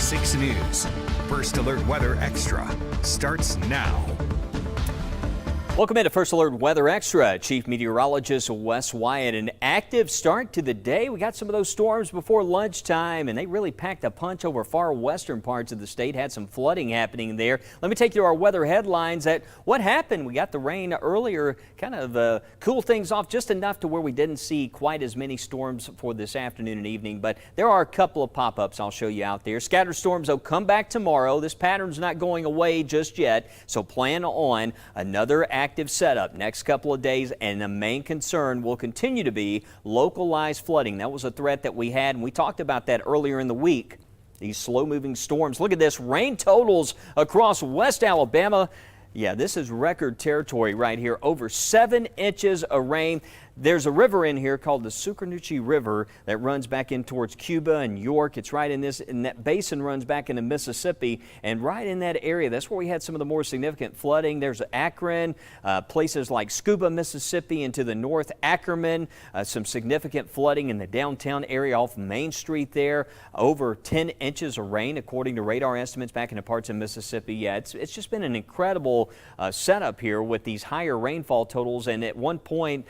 6 News. First Alert Weather Extra starts now. Welcome into First Alert Weather Extra. Chief Meteorologist Wes Wyatt. An active start to the day. We got some of those storms before lunchtime, and they really packed a punch over far western parts of the state. Had some flooding happening there. Let me take you to our weather headlines. What happened? We got the rain earlier, kind of cool things off just enough to where we didn't see quite as many storms for this afternoon and evening, but there are a couple of pop-ups I'll show you out there. Scattered storms will come back tomorrow. This pattern's not going away just yet, so plan on another active setup next couple of days, and the main concern will continue to be localized flooding. That was a threat that we had, and we talked about that earlier in the week. These slow-moving storms. Look at this. Rain totals across West Alabama. Yeah, this is record territory right here. Over 7 inches of rain. There's a river in here called the Scurnenuchee River that runs back in towards Cuba and York. It's right in this, and that basin runs back into Mississippi, and right in that area, that's where we had some of the more significant flooding. There's Akron, places like Scuba, Mississippi, and to the north, Ackerman, some significant flooding in the downtown area off Main Street there. Over 10 inches of rain, according to radar estimates back into parts of Mississippi. Yeah, it's just been an incredible setup here with these higher rainfall totals, and at one point,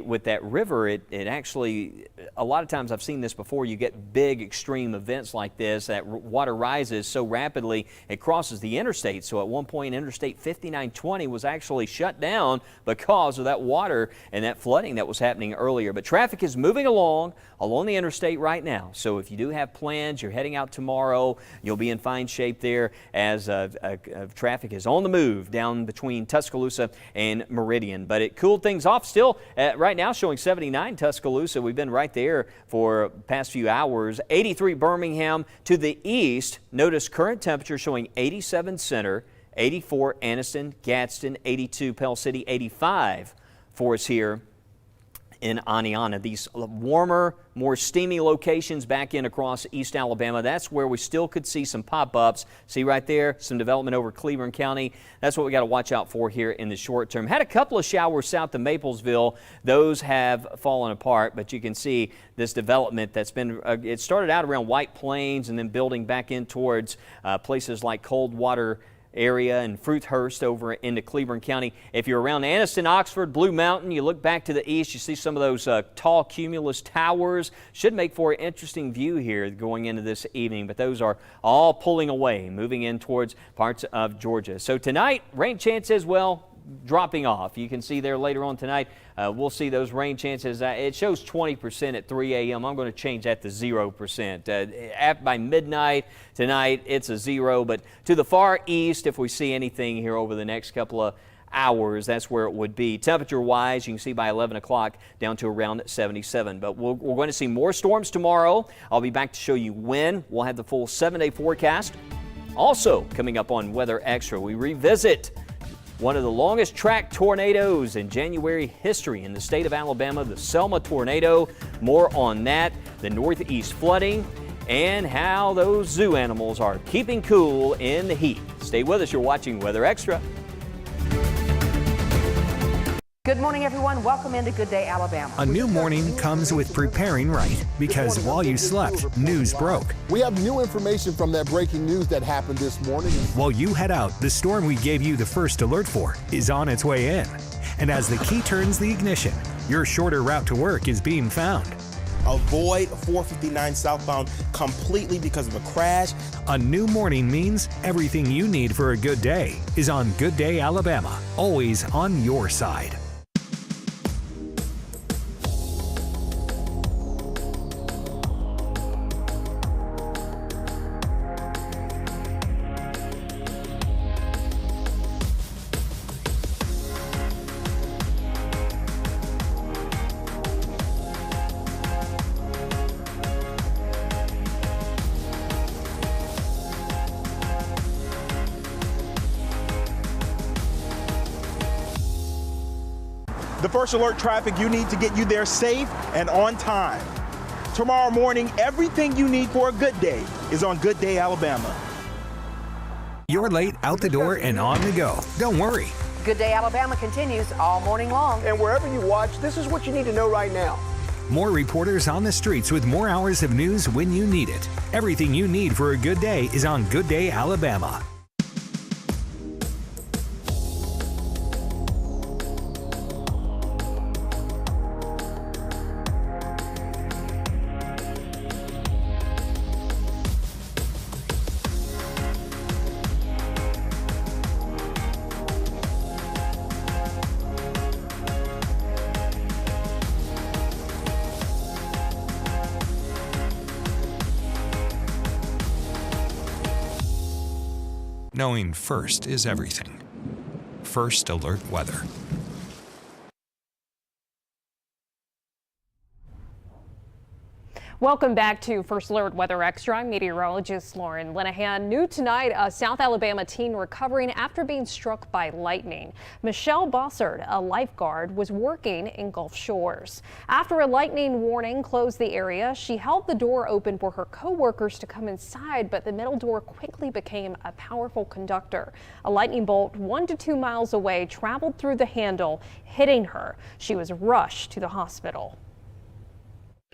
with that river, it actually, a lot of times I've seen this before, you get big extreme events like this, that water rises so rapidly it crosses the interstate. So at one point, Interstate 5920 was actually shut down because of that water and that flooding that was happening earlier. But traffic is moving along the interstate right now. So if you do have plans, you're heading out tomorrow, you'll be in fine shape there as traffic is on the move down between Tuscaloosa and Meridian. But it cooled things off still right now, showing 79 Tuscaloosa. We've been right there for past few hours. 83 Birmingham to the east. Notice current temperature showing 87 Center, 84 Anniston, Gadsden, 82 Pell City, 85 for us here in Aniana. These warmer, more steamy locations back in across East Alabama. That's where we still could see some pop-ups. See right there, some development over Cleveland County. That's what we got to watch out for here in the short term. Had a couple of showers south of Maplesville. Those have fallen apart, but you can see this development that's been, it started out around White Plains and then building back in towards places like Coldwater area and Fruithurst over into Cleveland County. If you're around Anniston, Oxford, Blue Mountain, you look back to the east, you see some of those tall cumulus towers. Should make for an interesting view here going into this evening, but those are all pulling away, moving in towards parts of Georgia. So tonight, rain chances, well, dropping off. You can see there later on tonight, we'll see those rain chances. It shows 20% at 3 a.m. I'm going to change that to 0%. By midnight tonight, it's a 0, but to the far east, if we see anything here over the next couple of hours, that's where it would be. Temperature-wise, you can see by 11 o'clock down to around 77. But we're going to see more storms tomorrow. I'll be back to show you when. We'll have the full 7-day forecast. Also, coming up on Weather Extra, we revisit one of the longest track tornadoes in January history in the state of Alabama, the Selma tornado. More on that, the northeast flooding, and how those zoo animals are keeping cool in the heat. Stay with us. You're watching Weather Extra. Good morning, everyone. Welcome into Good Day, Alabama. A new morning comes with preparing right, because while you slept, news broke. We have new information from that breaking news that happened this morning. While you head out, the storm we gave you the first alert for is on its way in. And as the key turns the ignition, your shorter route to work is being found. Avoid 459 southbound completely because of a crash. A new morning means everything you need for a good day is on Good Day, Alabama, always on your side. The First Alert traffic you need to get you there safe and on time. Tomorrow morning, everything you need for a good day is on Good Day, Alabama. You're late, out the door, and on the go. Don't worry. Good Day, Alabama continues all morning long. And wherever you watch, this is what you need to know right now. More reporters on the streets with more hours of news when you need it. Everything you need for a good day is on Good Day Alabama. Knowing first is everything. First Alert Weather. Welcome back to First Alert Weather Extra. I'm meteorologist Lauren Linehan. New tonight, a South Alabama teen recovering after being struck by lightning. Michelle Bossard, a lifeguard, was working in Gulf Shores. After a lightning warning closed the area, she held the door open for her co-workers to come inside, but the metal door quickly became a powerful conductor. A lightning bolt 1 to 2 miles away traveled through the handle, hitting her. She was rushed to the hospital.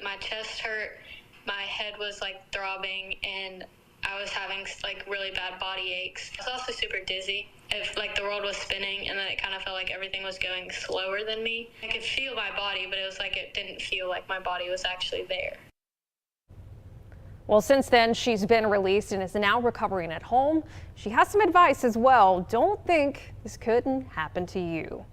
My chest hurt, my head was like throbbing, and I was having like really bad body aches. I was also super dizzy. If like the world was spinning, and then it kind of felt like everything was going slower than me. I could feel my body, but it was like it didn't feel like my body was actually there. Well, since then, she's been released and is now recovering at home. She has some advice as well. Don't think this couldn't happen to you.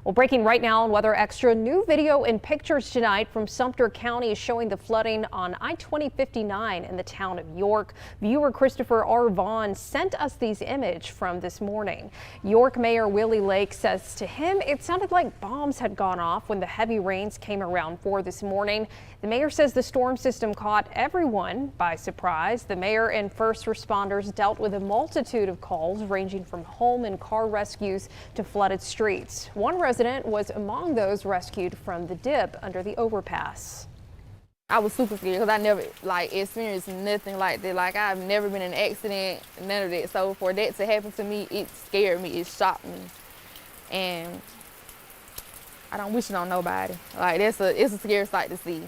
Well, breaking right now on Weather Extra, new video and pictures tonight from Sumter County showing the flooding on I-2059 in the town of York. Viewer Christopher R. Vaughn sent us these images from this morning. York Mayor Willie Lake says to him it sounded like bombs had gone off when the heavy rains came around 4 this morning. The mayor says the storm system caught everyone by surprise. The mayor and first responders dealt with a multitude of calls ranging from home and car rescues to flooded streets. One resident was among those rescued from the dip under the overpass. I was super scared because I never experienced nothing like that. Like, I've never been in an accident, none of that. So for that to happen to me, it scared me, it shocked me. And I don't wish it on nobody. Like, it's a scary sight to see.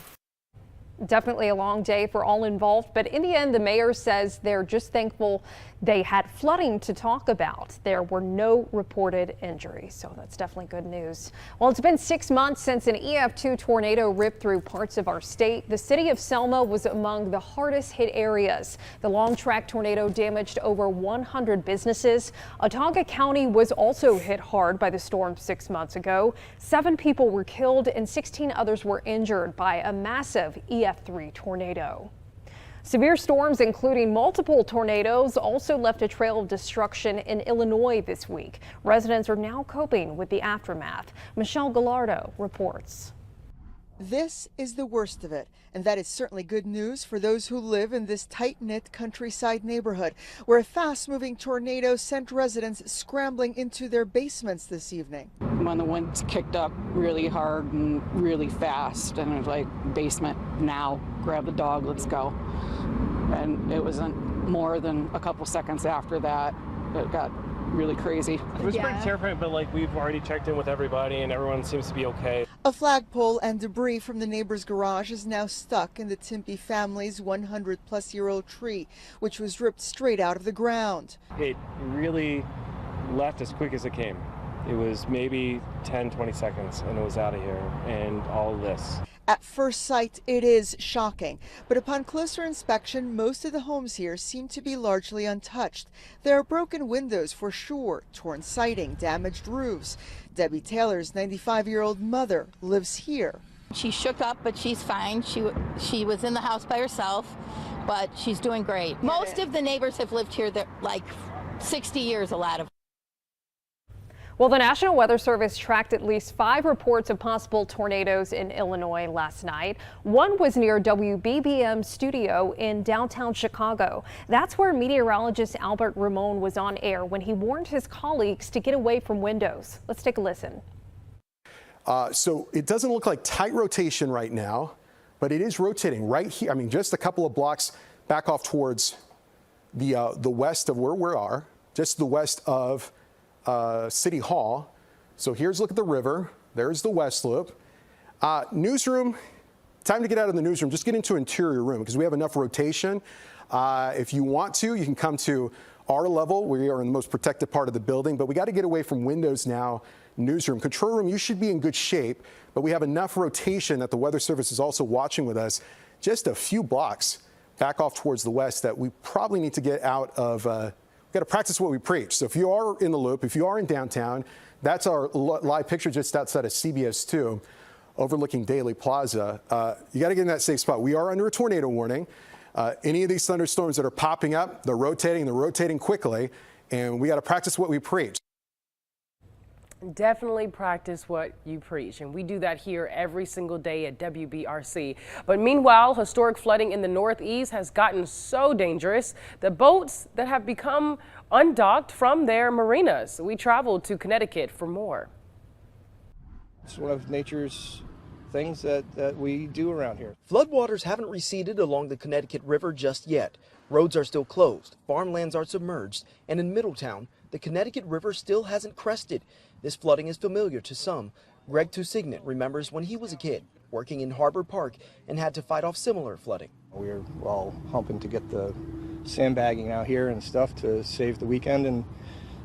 Definitely a long day for all involved, but in the end, the mayor says they're just thankful they had flooding to talk about. There were no reported injuries, so that's definitely good news. Well, it's been 6 months since an EF2 tornado ripped through parts of our state. The city of Selma was among the hardest hit areas. The long track tornado damaged over 100 businesses. Otauga County was also hit hard by the storm 6 months ago. 7 people were killed and 16 others were injured by a massive EF3 tornado. Severe storms, including multiple tornadoes, also left a trail of destruction in Illinois this week. Residents are now coping with the aftermath. Michelle Gallardo reports. This is the worst of it, and that is certainly good news for those who live in this tight-knit countryside neighborhood, where a fast-moving tornado sent residents scrambling into their basements this evening. When the winds kicked up really hard and really fast, and it was like, basement now, grab the dog, let's go. And it wasn't more than a couple seconds after that, it got really crazy. It was pretty terrifying, but like we've already checked in with everybody and everyone seems to be okay. A flagpole and debris from the neighbor's garage is now stuck in the Timpey family's 100-plus-year-old tree, which was ripped straight out of the ground. It really left as quick as it came. It was maybe 10, 20 seconds and it was out of here, and all this. At first sight, it is shocking, but upon closer inspection, most of the homes here seem to be largely untouched. There are broken windows for sure, torn siding, damaged roofs. Debbie Taylor's 95-year-old mother lives here. She's shook up, but she's fine. She was in the house by herself, but she's doing great. Most of the neighbors have lived here like 60 years, a lot of. Well, the National Weather Service tracked at least 5 reports of possible tornadoes in Illinois last night. One was near WBBM studio in downtown Chicago. That's where meteorologist Albert Ramon was on air when he warned his colleagues to get away from windows. Let's take a listen. So it doesn't look like tight rotation right now, but it is rotating right here. I mean, just a couple of blocks back off towards the west of where we are, just the west of City Hall. So here's a look at the river. There's the West Loop. Newsroom, time to get out of the newsroom. Just get into interior room because we have enough rotation. If you want to, you can come to our level. We are in the most protected part of the building, but we got to get away from windows now. Newsroom, control room, you should be in good shape, but we have enough rotation that the Weather Service is also watching with us just a few blocks back off towards the west that we probably need to get out of. We've got to practice what we preach. So if you are in the loop, if you are in downtown, that's our live picture just outside of CBS 2, overlooking Daly Plaza. You got to get in that safe spot. We are under a tornado warning. Any of these thunderstorms that are popping up, they're rotating quickly, and we got to practice what we preach. Definitely practice what you preach, and we do that here every single day at WBRC. But meanwhile, historic flooding in the Northeast has gotten so dangerous that boats that have become undocked from their marinas. We traveled to Connecticut for more. It's one of nature's things that we do around here. Floodwaters haven't receded along the Connecticut River just yet. Roads are still closed, farmlands are submerged, and in Middletown, the Connecticut River still hasn't crested. This flooding is familiar to some. Greg Tousignan remembers when he was a kid, working in Harbor Park and had to fight off similar flooding. We were all humping to get the sandbagging out here and stuff to save the weekend, and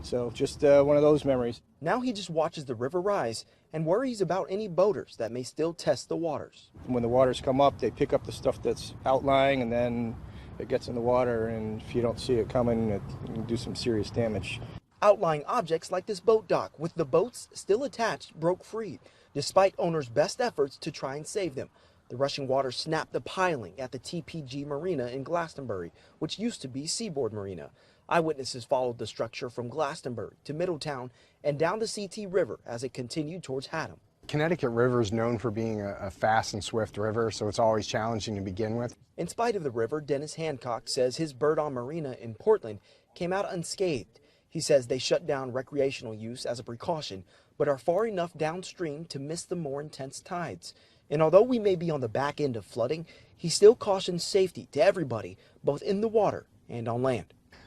so just one of those memories. Now he just watches the river rise and worries about any boaters that may still test the waters. When the waters come up, they pick up the stuff that's outlying, and then it gets in the water, and if you don't see it coming, it can do some serious damage. Outlying objects like this boat dock, with the boats still attached, broke free, despite owners' best efforts to try and save them. The rushing water snapped the piling at the TPG Marina in Glastonbury, which used to be Seaboard Marina. Eyewitnesses followed the structure from Glastonbury to Middletown and down the CT River as it continued towards Haddam. Connecticut River is known for being a fast and swift river, so it's always challenging to begin with. In spite of the river, Dennis Hancock says his Bird-On Marina in Portland came out unscathed. He says they shut down recreational use as a precaution, but are far enough downstream to miss the more intense tides. And although we may be on the back end of flooding, he still cautions safety to everybody, both in the water and on land.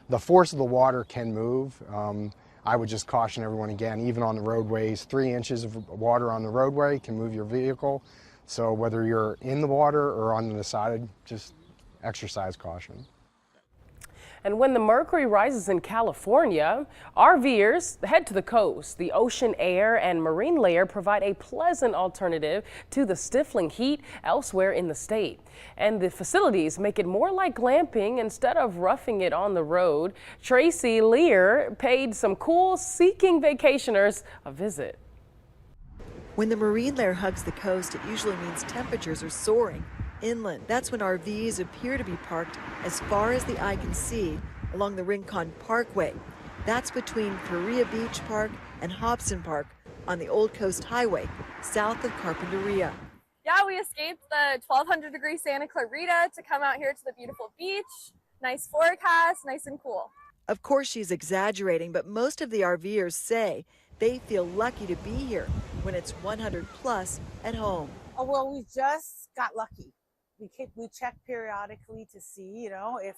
The force of the water can move. I would just caution everyone again, even on the roadways, 3 inches of water on the roadway can move your vehicle. So whether you're in the water or on the side, just exercise caution. And when the mercury rises in California, RVers head to the coast. The ocean air and marine layer provide a pleasant alternative to the stifling heat elsewhere in the state. And the facilities make it more like glamping instead of roughing it on the road. Tracy Lear paid some cool-seeking vacationers a visit. When the marine layer hugs the coast, it usually means temperatures are soaring inland. That's when RVs appear to be parked as far as the eye can see along the Rincon Parkway. That's between Korea Beach Park and Hobson Park on the Old Coast Highway, south of Carpinteria. Yeah, we escaped the 1200-degree Santa Clarita to come out here to the beautiful beach. Nice forecast, nice and cool. Of course, she's exaggerating, but most of the RVers say they feel lucky to be here when it's 100 plus at home. Oh, well, we just got lucky. We check periodically to see, if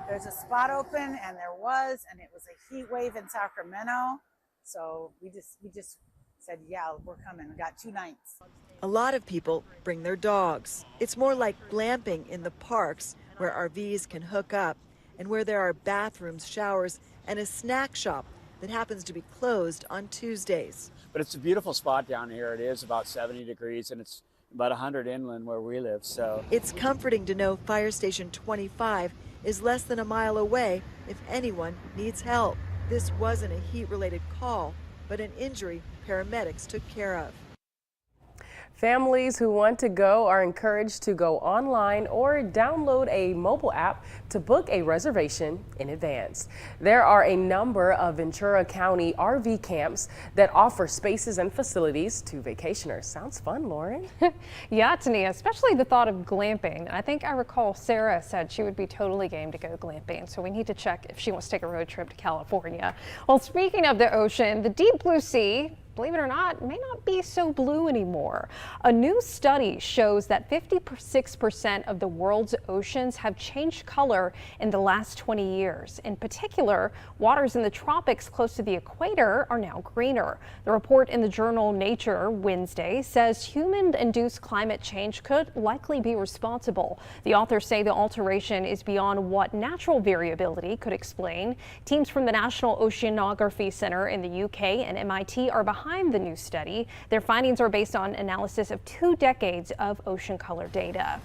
there's a spot open, and there was, and it was a heat wave in Sacramento. So we just said, yeah, we're coming. We got 2 nights. A lot of people bring their dogs. It's more like glamping in the parks where RVs can hook up and where there are bathrooms, showers, and a snack shop that happens to be closed on Tuesdays. But it's a beautiful spot down here. It is about 70 degrees, and it's about 100 inland where we live, so. It's comforting to know Fire Station 25 is less than a mile away if anyone needs help. This wasn't a heat-related call, but an injury paramedics took care of. Families who want to go are encouraged to go online or download a mobile app to book a reservation in advance. There are a number of Ventura County RV camps that offer spaces and facilities to vacationers. Sounds fun, Lauren. Yeah, Tania, especially the thought of glamping. I think I recall Sarah said she would be totally game to go glamping, so we need to check if she wants to take a road trip to California. Well, speaking of the ocean, the deep blue sea believe it or not, may not be so blue anymore. A new study shows that 56% of the world's oceans have changed color in the last 20 years. In particular, waters in the tropics close to the equator are now greener. The report in the journal Nature Wednesday says human-induced climate change could likely be responsible. The authors say the alteration is beyond what natural variability could explain. Teams from the National Oceanography Center in the UK and MIT are behind the new study. Their findings are based on analysis of 2 decades of ocean color data.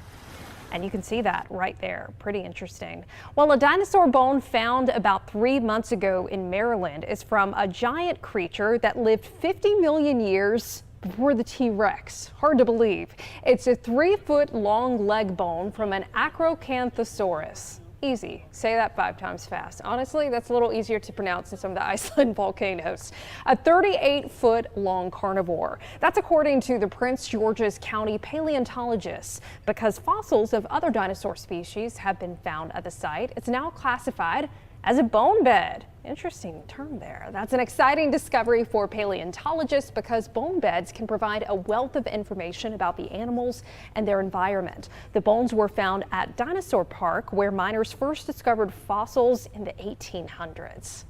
And you can see that right there. Pretty interesting. Well, a dinosaur bone found about 3 months ago in Maryland is from a giant creature that lived 50 million years before the T-Rex. Hard to believe. It's a 3-foot long leg bone from an Acrocanthosaurus. Easy. Say that 5 times fast. Honestly, that's a little easier to pronounce than some of the Iceland volcanoes. A 38-foot long carnivore. That's according to the Prince George's County paleontologists. Because fossils of other dinosaur species have been found at the site, it's now classified as a bone bed. Interesting term there. That's an exciting discovery for paleontologists because bone beds can provide a wealth of information about the animals and their environment. The bones were found at Dinosaur Park, where miners first discovered fossils in the 1800s.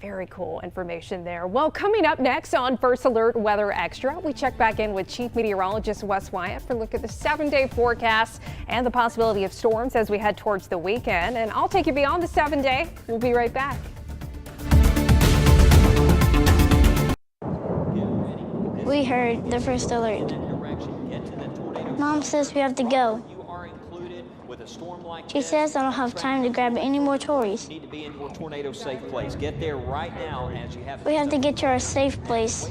Very cool information there. Well, coming up next on First Alert Weather Extra, we check back in with Chief Meteorologist Wes Wyatt for a look at the 7-day forecast and the possibility of storms as we head towards the weekend. And I'll take you beyond the 7-day. We'll be right back. We heard the first alert. Mom says we have to go. She says I don't have time to grab any more toys. Need to be in your tornado-safe place. Get there right now as you have. We have to get to our safe place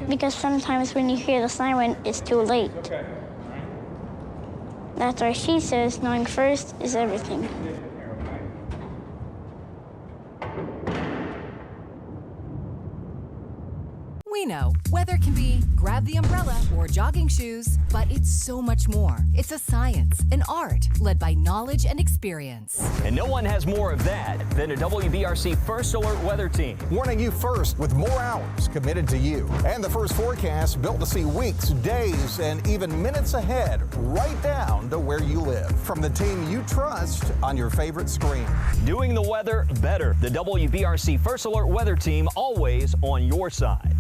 because sometimes when you hear the siren, it's too late. Okay. That's why she says knowing first is everything. We know weather can be grab the umbrella or jogging shoes, but it's so much more. It's a science, an art, led by knowledge and experience. And no one has more of that than a WBRC First Alert weather team. Warning you first with more hours committed to you. And the first forecast built to see weeks, days, and even minutes ahead, right down to where you live. From the team you trust on your favorite screen. Doing the weather better. The WBRC First Alert weather team always on your side.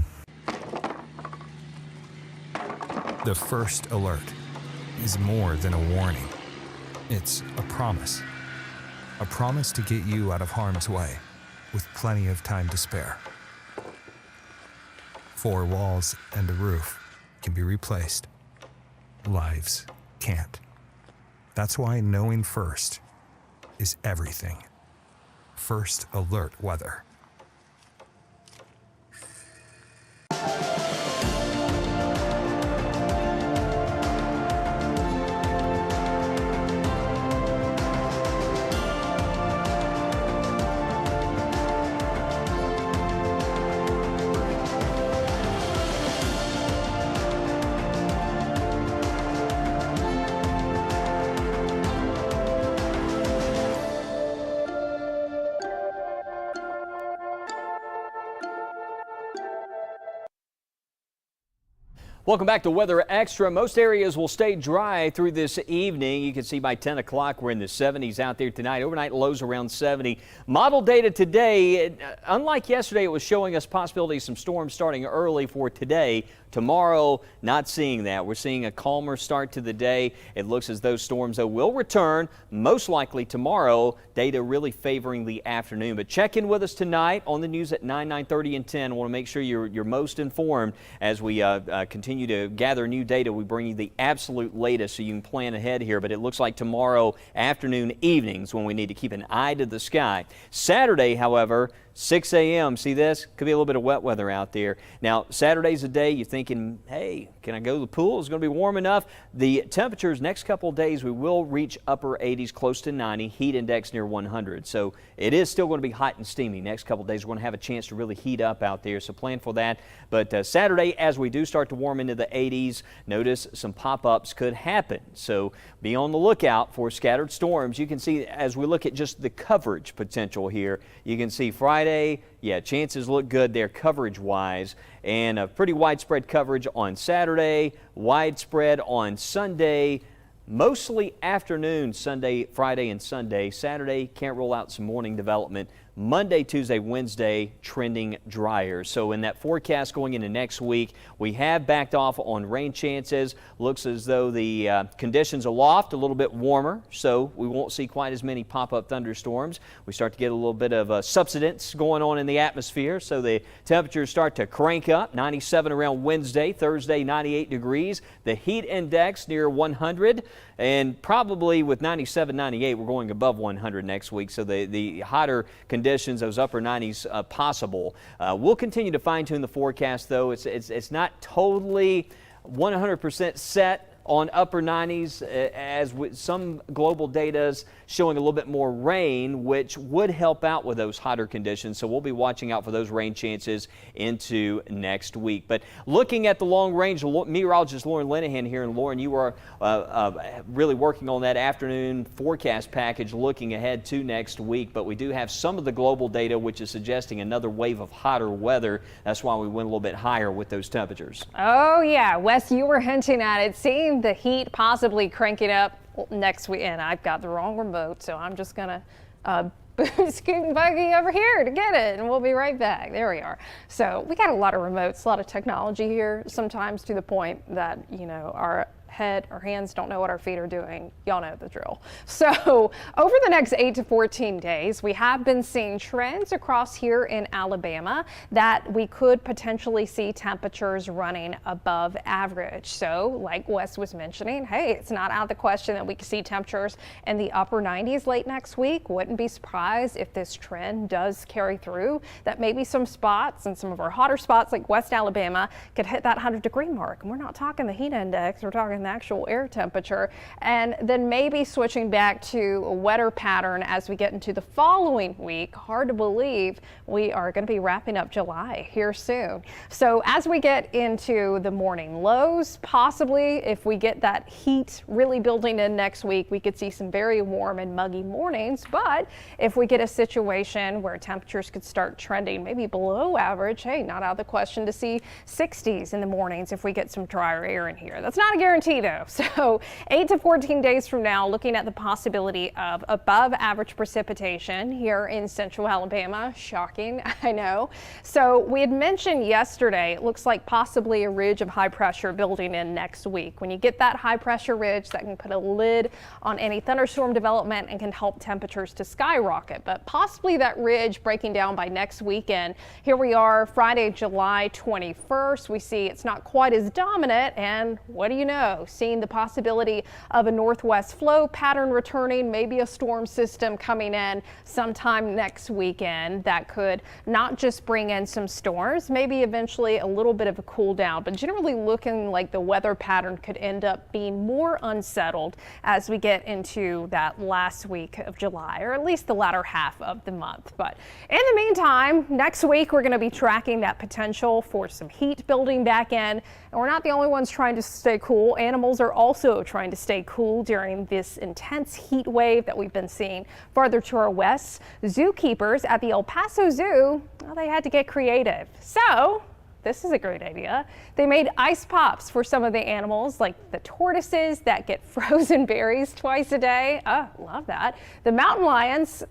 The first alert is more than a warning. It's a promise. A promise to get you out of harm's way with plenty of time to spare. 4 walls and a roof can be replaced. Lives can't. That's why knowing first is everything. First Alert weather. Welcome back to Weather Extra. Most areas will stay dry through this evening. You can see by 10 o'clock we're in the 70s out there tonight. Overnight lows around 70. Model data today, unlike yesterday, it was showing us possibility of some storms starting early for today. Tomorrow, not seeing that. We're seeing a calmer start to the day. It looks as though storms, though, will return most likely tomorrow. Data really favoring the afternoon. But check in with us tonight on the news at 9, 9:30, and 10. I want to make sure you're most informed as we continue to gather new data. We bring you the absolute latest so you can plan ahead here. But it looks like tomorrow afternoon, evenings when we need to keep an eye to the sky. Saturday, however, 6 a.m. See this? Could be a little bit of wet weather out there. Now, Saturday's a day you're thinking, hey, can I go to the pool? It's going to be warm enough. The temperatures next couple of days, we will reach upper 80s, close to 90, heat index near 100. So it is still going to be hot and steamy. Next couple of days, we're going to have a chance to really heat up out there. So plan for that. But Saturday, as we do start to warm into the 80s, notice some pop-ups could happen. So be on the lookout for scattered storms. You can see as we look at just the coverage potential here, you can see Friday Friday, yeah, chances look good there coverage-wise, and a pretty widespread coverage on Saturday, widespread on Sunday, mostly afternoon Sunday, Friday, and Sunday. Saturday, can't rule out some morning development. Monday, Tuesday, Wednesday, trending drier. So in that forecast going into next week, we have backed off on rain chances. Looks as though the conditions aloft a little bit warmer, so we won't see quite as many pop-up thunderstorms. We start to get a little bit of subsidence going on in the atmosphere, so the temperatures start to crank up. 97 around Wednesday, Thursday 98 degrees. The heat index near 100, and probably with 97, 98, we're going above 100 next week, so the hotter conditions, those upper 90s possible. We'll continue to fine-tune the forecast, though. It's not totally 100% set on upper 90s, as with some global data showing a little bit more rain, which would help out with those hotter conditions. So we'll be watching out for those rain chances into next week. But looking at the long range, meteorologist Lauren Linehan here, and Lauren, you are really working on that afternoon forecast package looking ahead to next week. But we do have some of the global data which is suggesting another wave of hotter weather. That's why we went a little bit higher with those temperatures. Oh yeah, Wes, you were hinting at it. Seeing the heat possibly cranking up next week, and I've got the wrong remote, so I'm just gonna scoot buggy over here to get it, and we'll be right back. There we are. So we got a lot of remotes, a lot of technology here, sometimes to the point that, you know, our hands don't know what our feet are doing. Y'all know the drill. So over the next 8 to 14 days, we have been seeing trends across here in Alabama that we could potentially see temperatures running above average. So like Wes was mentioning, hey, it's not out of the question that we could see temperatures in the upper 90s late next week. Wouldn't be surprised if this trend does carry through, that maybe some spots and some of our hotter spots like West Alabama could hit that 100-degree mark. And we're not talking the heat index, we're talking the actual air temperature, and then maybe switching back to a wetter pattern as we get into the following week. Hard to believe we are going to be wrapping up July here soon. So as we get into the morning lows, possibly if we get that heat really building in next week, we could see some very warm and muggy mornings. But if we get a situation where temperatures could start trending maybe below average, hey, not out of the question to see 60s in the mornings if we get some drier air in here. That's not a guarantee though. So 8 to 14 days from now, looking at the possibility of above average precipitation here in central Alabama. Shocking, I know. So we had mentioned yesterday, it looks like possibly a ridge of high pressure building in next week. When you get that high pressure ridge, that can put a lid on any thunderstorm development and can help temperatures to skyrocket. But possibly that ridge breaking down by next weekend. Here we are, Friday, July 21st. We see it's not quite as dominant, and what do you know? Seeing the possibility of a northwest flow pattern returning, maybe a storm system coming in sometime next weekend that could not just bring in some storms, maybe eventually a little bit of a cool down, but generally looking like the weather pattern could end up being more unsettled as we get into that last week of July, or at least the latter half of the month. But in the meantime, next week we're going to be tracking that potential for some heat building back in, and we're not the only ones trying to stay cool. Animals are also trying to stay cool during this intense heat wave that we've been seeing farther to our west. Zookeepers at the El Paso Zoo, well, they had to get creative. So this is a great idea. They made ice pops for some of the animals, like the tortoises that get frozen berries twice a day. Oh, love that. The mountain lions,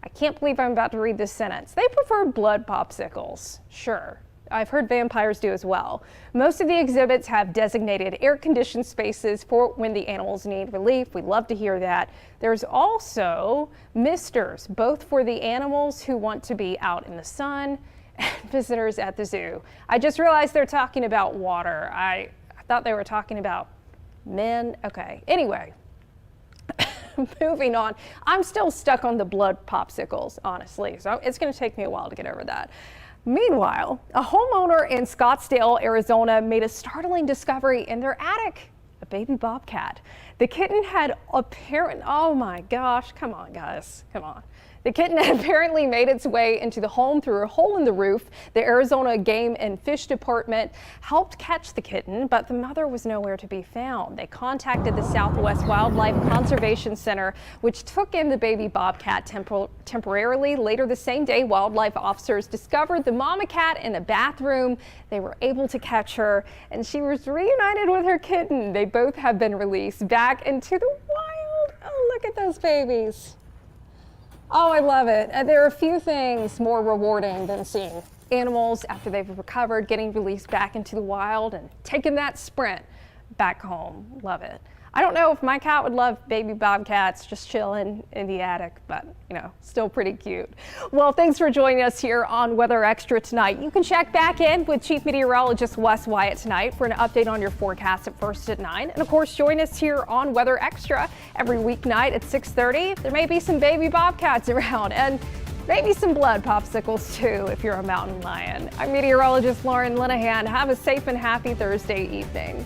I can't believe I'm about to read this sentence. They prefer blood popsicles. Sure. I've heard vampires do as well. Most of the exhibits have designated air-conditioned spaces for when the animals need relief. We love to hear that. There's also misters, both for the animals who want to be out in the sun and visitors at the zoo. I just realized they're talking about water. I thought they were talking about men. Okay, anyway. Moving on. I'm still stuck on the blood popsicles, honestly, so it's going to take me a while to get over that. Meanwhile, a homeowner in Scottsdale, Arizona made a startling discovery in their attic, a baby bobcat. The kitten had oh my gosh, come on guys, come on. The kitten had apparently made its way into the home through a hole in the roof. The Arizona Game and Fish Department helped catch the kitten, but the mother was nowhere to be found. They contacted the Southwest Wildlife Conservation Center, which took in the baby bobcat temporarily. Later the same day, wildlife officers discovered the mama cat in a bathroom. They were able to catch her, and she was reunited with her kitten. They both have been released back into the wild. Oh, look at those babies. Oh, I love it. There are a few things more rewarding than seeing animals after they've recovered, getting released back into the wild and taking that sprint back home. Love it. I don't know if my cat would love baby bobcats just chilling in the attic, but you know, still pretty cute. Well, thanks for joining us here on Weather Extra tonight. You can check back in with Chief Meteorologist Wes Wyatt tonight for an update on your forecast at first at 9. And of course, join us here on Weather Extra every weeknight at 6:30. There may be some baby bobcats around and maybe some blood popsicles too if you're a mountain lion. I'm meteorologist Lauren Linehan. Have a safe and happy Thursday evening.